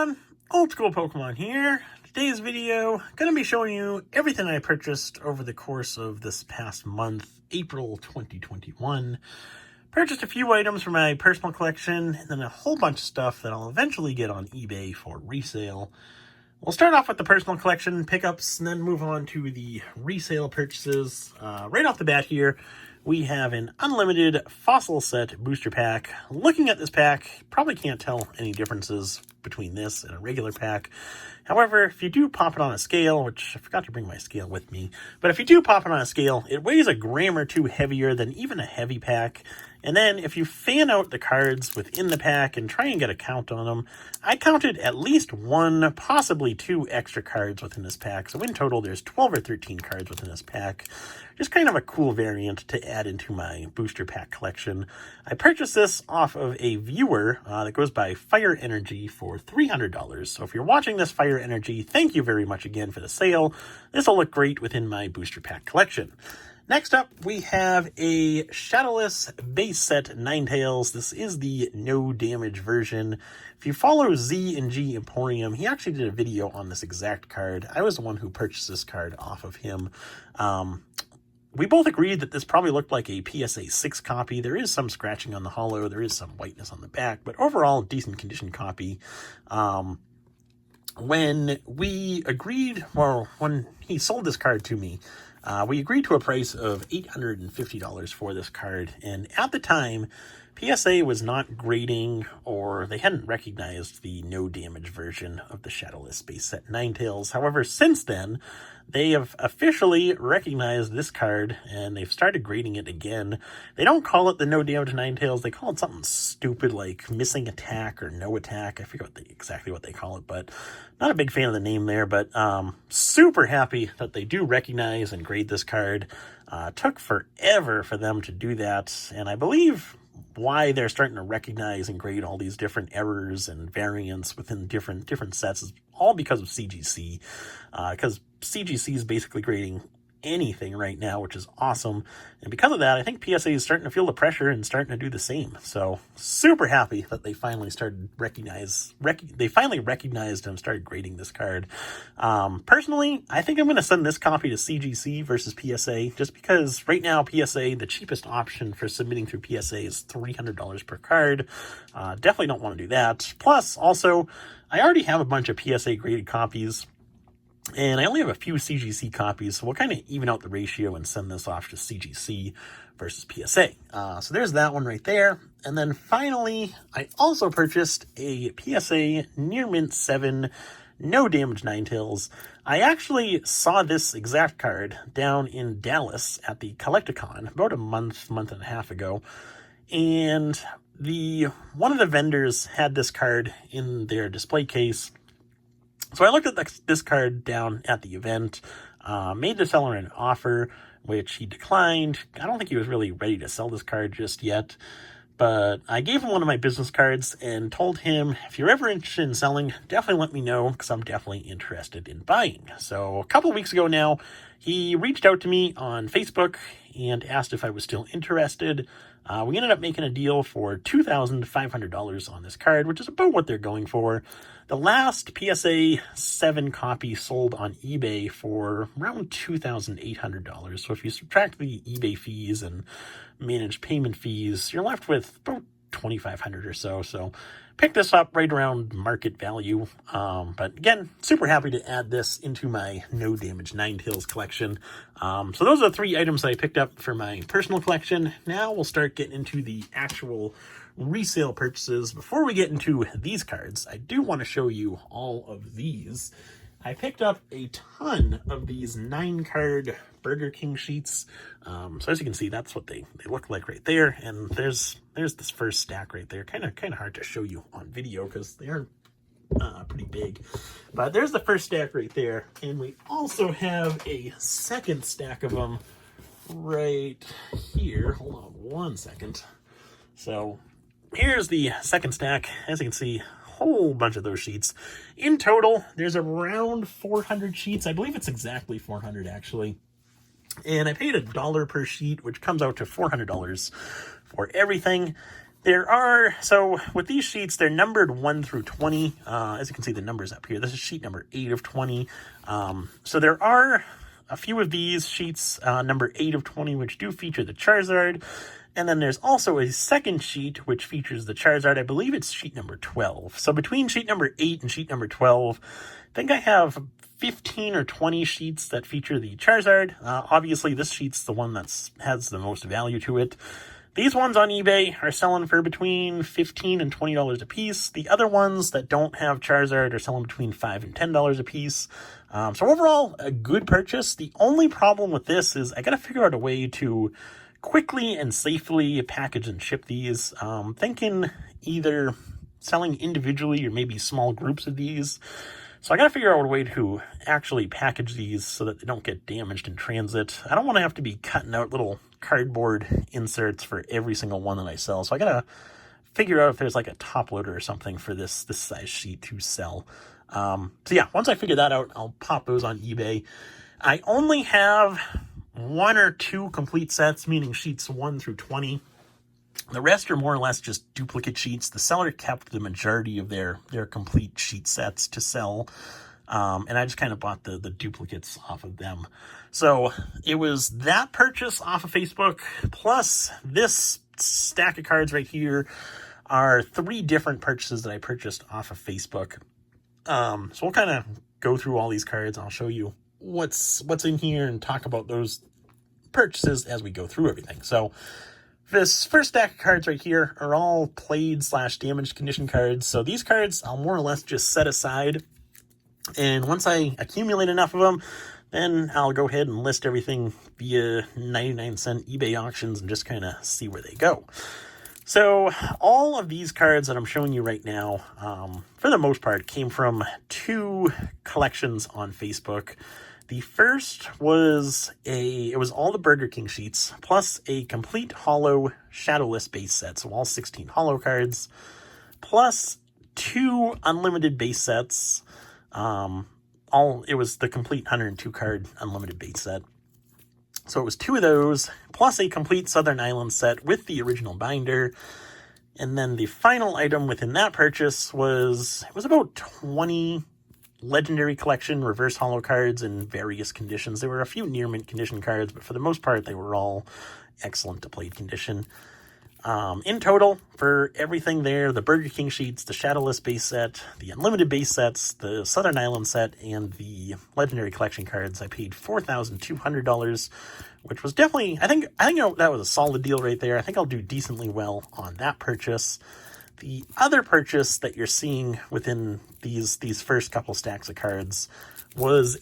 everyone, Old School Pokemon here. Today's video, going to be showing you everything I purchased over the course of this past month, April 2021. Purchased a few items for my personal collection, and then a whole bunch of stuff that I'll eventually get on eBay for resale. We'll start off with the personal collection pickups, and then move on to the resale purchases. Right off the bat here, we have an unlimited fossil set booster pack. Looking at this pack, probably can't tell any differences between this and a regular pack. However, if you do pop it on a scale, which I forgot to bring my scale with me, but if you do pop it on a scale, it weighs a gram or two heavier than even a heavy pack. And then if you fan out the cards within the pack and try and get a count on them, I counted at least one, possibly two extra cards within this pack. So in total, there's 12 or 13 cards within this pack. Just kind of a cool variant to add into my booster pack collection. I purchased this off of a viewer that goes by Fire Energy for $300. So if you're watching this, Fire Energy, thank you very much again for the sale. This will look great within my booster pack collection. Next up, we have a Shadowless base set Ninetales. This is the no damage version. If you follow Z and G Emporium, he actually did a video on this exact card. I was the one who purchased this card off of him. We both agreed that this probably looked like a PSA 6 copy. There is some scratching on the hollow. There is some whiteness on the back, but overall, decent condition copy. When we agreed, well, when he sold this card to me, we agreed to a price of $850 for this card, and at the time, PSA was not grading, or they hadn't recognized the no damage version of the Shadowless base set Ninetales. However, since then, they have officially recognized this card, and they've started grading it again. They don't call it the no damage Ninetales, they call it something stupid like missing attack or no attack. I forget exactly what they call it, but not a big fan of the name there, but super happy that they do recognize and grade this card. Took forever for them to do that, and I believe why they're starting to recognize and grade all these different errors and variants within different sets is all because of CGC, because CGC is basically grading anything right now, which is awesome. And because of that, I think PSA is starting to feel the pressure and starting to do the same. So super happy that they finally started they finally recognized and started grading this card. Personally, I think I'm going to send this copy to CGC versus PSA, just because right now PSA, the cheapest option for submitting through PSA is $300 per card. Definitely don't want to do that. Plus, also, I already have a bunch of PSA graded copies, and I only have a few CGC copies, so we'll kind of even out the ratio and send this off to CGC versus PSA. So there's that one right there. And then finally, I also purchased a PSA Near Mint 7 No Damage Ninetales. I actually saw this exact card down in Dallas at the Collecticon about a month and a half ago. And one of the vendors had this card in their display case. So I looked at this card down at the event, made the seller an offer, which he declined. I don't think he was really ready to sell this card just yet, but I gave him one of my business cards and told him, if you're ever interested in selling, definitely let me know, because I'm definitely interested in buying. So a couple of weeks ago now, he reached out to me on Facebook and asked if I was still interested. We ended up making a deal for $2,500 on this card, which is about what they're going for. The last PSA 7 copy sold on eBay for around $2,800. So if you subtract the eBay fees and managed payment fees, you're left with about $2,500 or so. So pick this up right around market value. But again, super happy to add this into my No Damage Ninetales collection. So those are the 3 items that I picked up for my personal collection. Now we'll start getting into the actual resale purchases. Before we get into these cards, I do want to show you all of these. I picked up a ton of these 9-card Burger King sheets. So as you can see, that's what they look like right there. And there's this first stack right there. Kind of hard to show you on video because they are pretty big. But there's the first stack right there. And we also have a second stack of them right here. Hold on one second. So here's the second stack. As you can see, whole bunch of those sheets. In total, there's around 400 sheets. I believe it's exactly 400 actually. And I paid $1 per sheet, which comes out to $400 for everything. There are, so with these sheets, they're numbered 1 through 20. As you can see, the numbers up here. This is sheet number 8 of 20. So there are a few of these sheets, number 8 of 20, which do feature the Charizard. And then there's also a second sheet, which features the Charizard. I believe it's sheet number 12. So between sheet number 8 and sheet number 12, I think I have 15 or 20 sheets that feature the Charizard. Obviously, this sheet's the one that has the most value to it. These ones on eBay are selling for between $15 and $20 a piece. The other ones that don't have Charizard are selling between $5 and $10 a piece. So overall, a good purchase. The only problem with this is I got to figure out a way to quickly and safely package and ship these. Thinking either selling individually or maybe small groups of these. So I got to figure out a way to actually package these so that they don't get damaged in transit. I don't want to have to be cutting out little cardboard inserts for every single one that I sell. So I got to figure out if there's like a top loader or something for this size sheet to sell. So yeah, once I figure that out, I'll pop those on eBay. I only have 1 or 2 complete sets, meaning sheets 1 through 20. The rest are more or less just duplicate sheets. The seller kept the majority of their complete sheet sets to sell. And I just kind of bought the duplicates off of them. So it was that purchase off of Facebook, plus this stack of cards right here are 3 different purchases that I purchased off of Facebook. So we'll kind of go through all these cards. I'll show you what's in here and talk about those purchases as we go through everything. So this first stack of cards right here are all played/damaged condition cards. So these cards I'll more or less just set aside. And once I accumulate enough of them, then I'll go ahead and list everything via 99-cent eBay auctions and just kind of see where they go. So all of these cards that I'm showing you right now, for the most part, came from 2 collections on Facebook. The first was it was all the Burger King sheets, plus a complete holo Shadowless base set, so all 16 holo cards, plus 2 unlimited base sets. It was the complete 102 card unlimited base set. So it was 2 of those, plus a complete Southern Island set with the original binder. And then the final item within that purchase was about 20 Legendary Collection reverse holo cards in various conditions. There were a few near mint condition cards, but for the most part, they were all excellent to played condition. In total, for everything there, the Burger King sheets, the Shadowless base set, the unlimited base sets, the Southern Island set, and the Legendary Collection cards, I paid $4,200, which was definitely, I think that was a solid deal right there. I think I'll do decently well on that purchase. The other purchase that you're seeing within these first couple stacks of cards was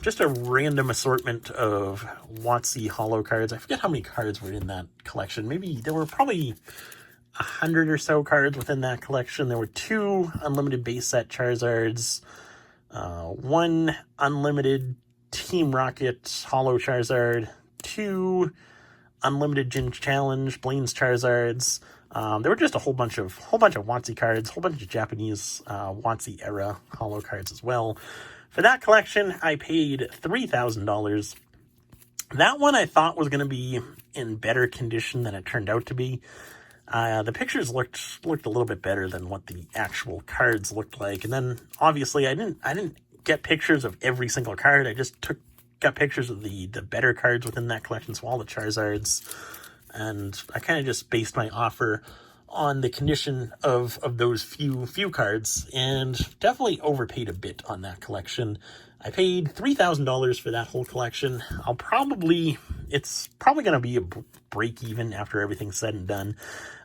just a random assortment of WotC holo cards. I forget how many cards were in that collection. Maybe there were probably 100 or so cards within that collection. There were 2 unlimited base set Charizards, 1 unlimited Team Rocket holo Charizard, 2 unlimited Gym Challenge Blaine's Charizards. There were just a whole bunch of WotC cards, a whole bunch of Japanese WotC era holo cards as well. For that collection, I paid $3,000. That one I thought was going to be in better condition than it turned out to be. The pictures looked a little bit better than what the actual cards looked like. And then obviously I didn't get pictures of every single card. I just got pictures of the better cards within that collection, so all the Charizards. And I kind of just based my offer on the condition of those few cards, and definitely overpaid a bit on that collection. I paid $3,000 for that whole collection. It's probably going to be a break even after everything's said and done.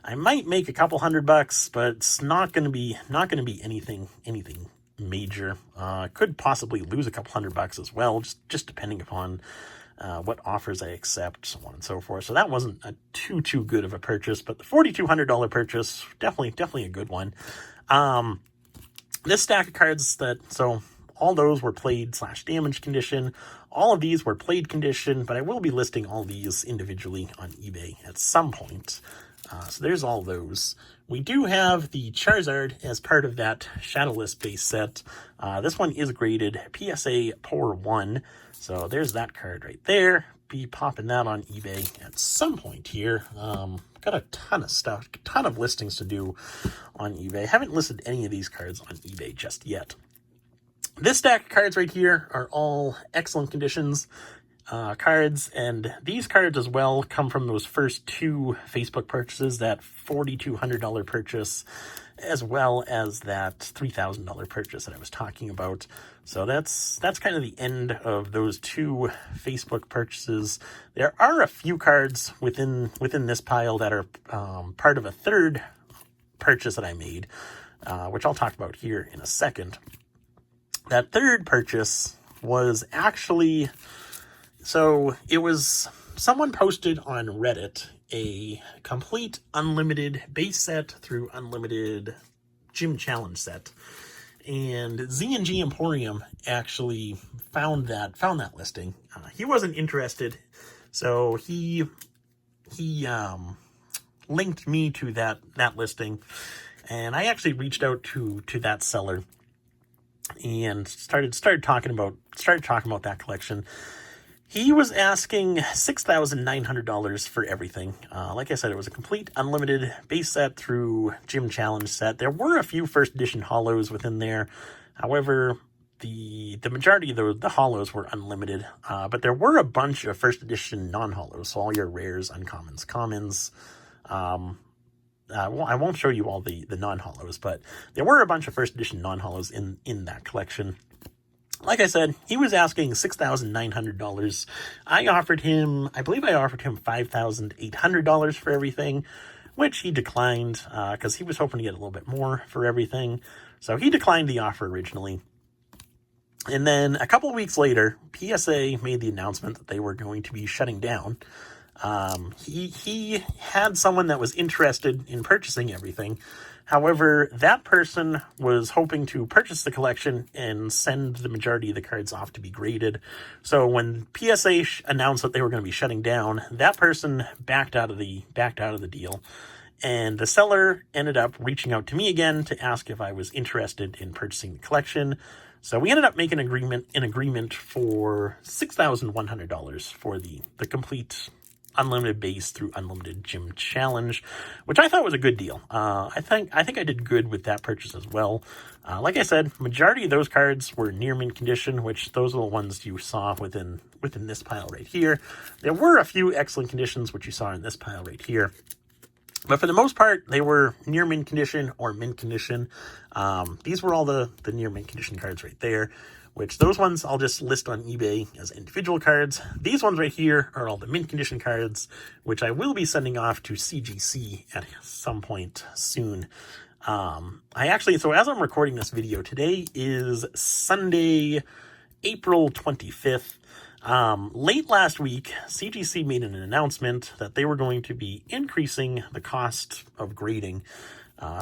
I might make a couple $100, but it's not going to be anything major. Could possibly lose a couple $100 as well, just depending upon what offers I accept, so on and so forth. So that wasn't a too good of a purchase, but the $4,200 purchase, definitely a good one. This stack of cards so all those were played/damaged condition. All of these were played condition, but I will be listing all these individually on eBay at some point. So there's all those. We do have the Charizard as part of that Shadowless base set. This one is graded PSA Power 1. So there's that card right there. be popping that on eBay at some point here. Got a ton of stuff, a ton of listings to do on eBay. Haven't listed any of these cards on eBay just yet. This stack of cards right here are all excellent conditions cards, and these cards as well come from those first two Facebook purchases, that $4,200 purchase, as well as that $3,000 purchase that I was talking about. So that's kind of the end of those two Facebook purchases. There are a few cards within this pile that are part of a third purchase that I made, which I'll talk about here in a second. That third purchase was actually, so it was, someone posted on Reddit a complete unlimited base set through unlimited gym challenge set. And Z&G Emporium actually found that listing. He wasn't interested, so he linked me to that listing, and I actually reached out to that seller and started talking about that collection. He was asking $6,900 for everything. Like I said, it was a complete unlimited base set through gym challenge set. There were a few first edition holos within there. However, the majority of the holos were unlimited, but there were a bunch of first edition non-holos, so all your rares, uncommons, commons. I won't show you all the non-holos, but there were a bunch of first edition non-holos in that collection. Like I said, he was asking $6,900. I believe I offered him $5,800 for everything, which he declined, because he was hoping to get a little bit more for everything. So he declined the offer originally. And then a couple of weeks later, PSA made the announcement that they were going to be shutting down. He had someone that was interested in purchasing everything. However, that person was hoping to purchase the collection and send the majority of the cards off to be graded. So when PSA announced that they were going to be shutting down, that person backed out of the deal. And the seller ended up reaching out to me again to ask if I was interested in purchasing the collection. So we ended up making an agreement for $6,100 for the complete unlimited base through unlimited gym challenge, which I thought was a good deal. I think I did good with that purchase as well. Like I said, majority of those cards were near mint condition, which those are the ones you saw within this pile right here. There were a few excellent conditions, which you saw in this pile right here. But for the most part, they were near mint condition or mint condition. These were all the near mint condition cards right there, which those ones I'll just list on eBay as individual cards. These ones right here are all the mint condition cards, which I will be sending off to CGC at some point soon. So as I'm recording this video, today is Sunday, April 25th. Late last week, CGC made an announcement that they were going to be increasing the cost of grading.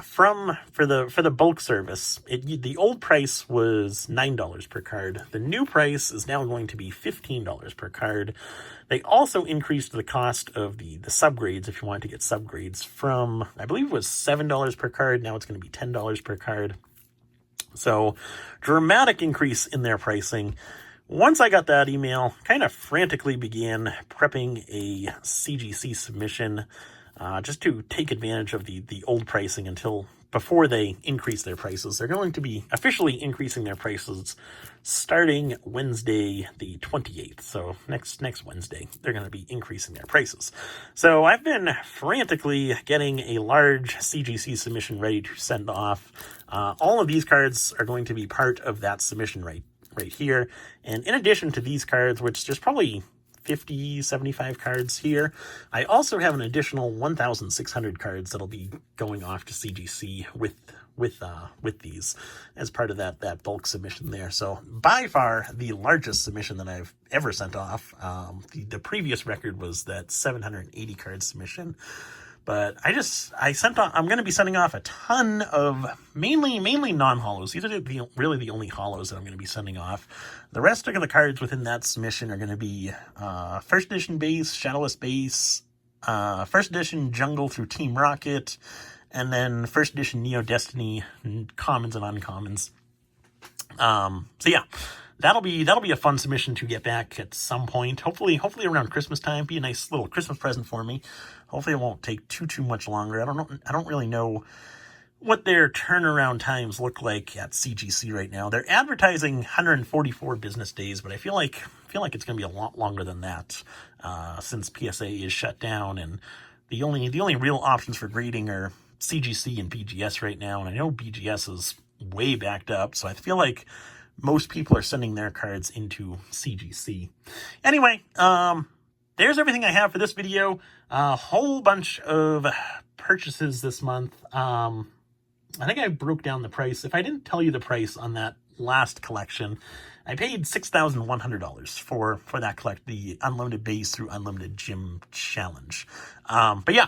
For the bulk service. The old price was $9 per card. The new price is now going to be $15 per card. They also increased the cost of the subgrades if you wanted to get subgrades from, I believe it was $7 per card. Now it's going to be $10 per card. So dramatic increase in their pricing. Once I got that email, kind of frantically began prepping a CGC submission, just to take advantage of the old pricing before they increase their prices. They're going to be officially increasing their prices starting Wednesday, the 28th. So next Wednesday, they're going to be increasing their prices. So I've been frantically getting a large CGC submission ready to send off. All of these cards are going to be part of that submission right here. And in addition to these cards, which there's probably 50, 75 cards here, I also have an additional 1,600 cards that'll be going off to CGC with these as part of that bulk submission there. So by far the largest submission that I've ever sent off. The previous record was that 780 card submission. But I'm going to be sending off a ton of mainly non-holos. These are really the only holos that I'm going to be sending off. The rest of the cards within that submission are going to be first edition base, Shadowless base, first edition Jungle through Team Rocket, and then first edition Neo Destiny commons and uncommons. So yeah, that'll be a fun submission to get back at some point. Hopefully around Christmas time. Be a nice little Christmas present for me. Hopefully it won't take too much longer. I don't really know what their turnaround times look like at CGC right now. They're advertising 144 business days, but I feel like it's going to be a lot longer than that, since PSA is shut down, and the only real options for grading are CGC and BGS right now, and I know BGS is way backed up, so I feel like most people are sending their cards into CGC. Anyway, there's everything I have for this video. A whole bunch of purchases this month. I think I broke down the price. If I didn't tell you the price on that last collection, I paid $6,100 for that the Unlimited Base through Unlimited Gym Challenge. But yeah,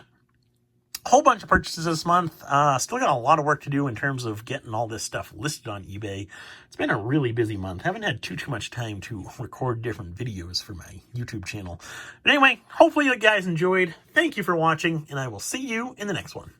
a whole bunch of purchases this month. Still got a lot of work to do in terms of getting all this stuff listed on eBay. It's been a really busy month. Haven't had too much time to record different videos for my YouTube channel. But anyway, hopefully you guys enjoyed. Thank you for watching, and I will see you in the next one.